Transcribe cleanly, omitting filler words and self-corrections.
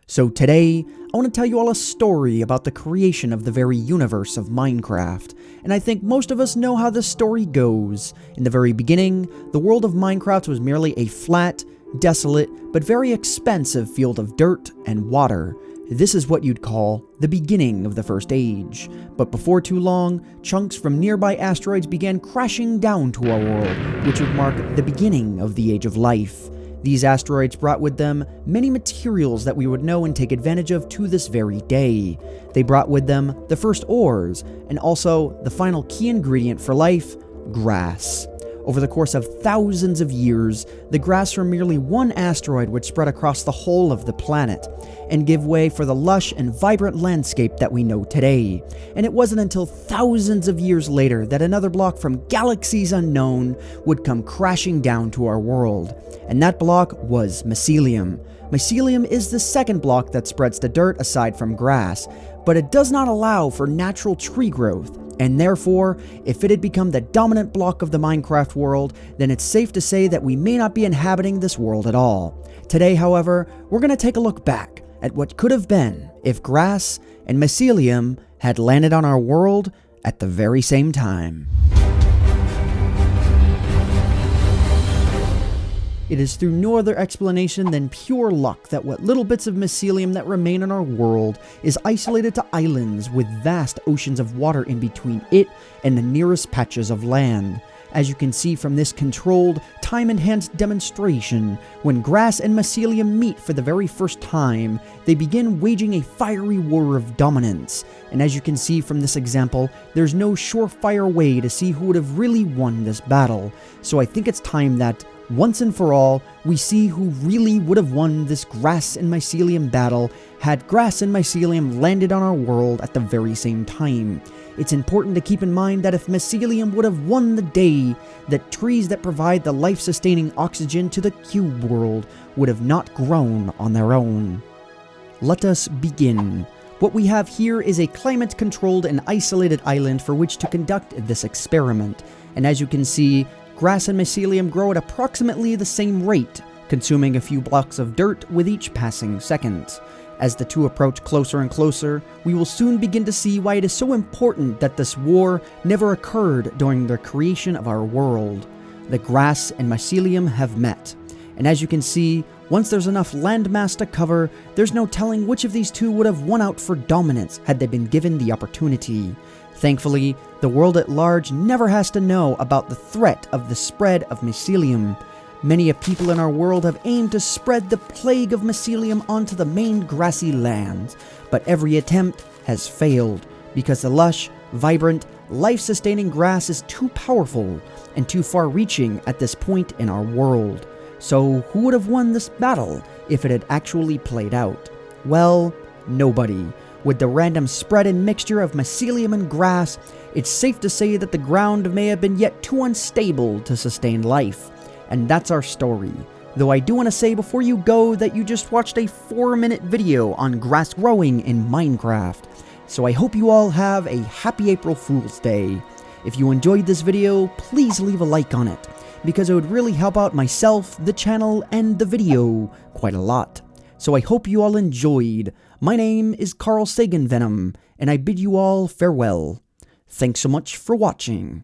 So today, I want to tell you all a story about the creation of the very universe of Minecraft, and I think most of us know how this story goes. In the very beginning, the world of Minecraft was merely a flat, desolate, but very expansive field of dirt and water. This is what you'd call the beginning of the first age. But before too long, chunks from nearby asteroids began crashing down to our world, which would mark the beginning of the Age of Life. These asteroids brought with them many materials that we would know and take advantage of to this very day. They brought with them the first ores, and also the final key ingredient for life, grass. Over the course of thousands of years, the grass from merely one asteroid would spread across the whole of the planet, and give way for the lush and vibrant landscape that we know today. And it wasn't until thousands of years later that another block from galaxies unknown would come crashing down to our world. And that block was Mycelium. Mycelium is the second block that spreads to dirt aside from grass, but it does not allow for natural tree growth. And therefore, if it had become the dominant block of the Minecraft world, then it's safe to say that we may not be inhabiting this world at all. Today, however, we're going to take a look back at what could have been if grass and Mycelium had landed on our world at the very same time. It is through no other explanation than pure luck that what little bits of Mycelium that remain on our world is isolated to islands with vast oceans of water in between it and the nearest patches of land. As you can see from this controlled, time-enhanced demonstration, when grass and Mycelium meet for the very first time, they begin waging a fiery war of dominance. And as you can see from this example, there's no surefire way to see who would have really won this battle. So I think it's time that, once and for all, we see who really would have won this grass and Mycelium battle had grass and Mycelium landed on our world at the very same time. It's important to keep in mind that if Mycelium would have won the day, that trees that provide the life-sustaining oxygen to the cube world would have not grown on their own. Let us begin. What we have here is a climate-controlled and isolated island for which to conduct this experiment, and as you can see, grass and Mycelium grow at approximately the same rate, consuming a few blocks of dirt with each passing second. As the two approach closer and closer, we will soon begin to see why it is so important that this war never occurred during the creation of our world. The grass and Mycelium have met, and as you can see, once there's enough landmass to cover, there's no telling which of these two would have won out for dominance had they been given the opportunity. Thankfully, the world at large never has to know about the threat of the spread of Mycelium. Many of people in our world have aimed to spread the plague of Mycelium onto the main grassy lands, but every attempt has failed because the lush, vibrant, life-sustaining grass is too powerful and too far-reaching at this point in our world. So who would have won this battle if it had actually played out? Well, nobody. With the random spread and mixture of Mycelium and grass, it's safe to say that the ground may have been yet too unstable to sustain life. And that's our story. Though I do want to say before you go that you just watched a 4-minute video on grass growing in Minecraft. So I hope you all have a happy April Fool's Day. If you enjoyed this video, please leave a like on it, because it would really help out myself, the channel, and the video quite a lot. So I hope you all enjoyed. My name is AntVenom, and I bid you all farewell. Thanks so much for watching.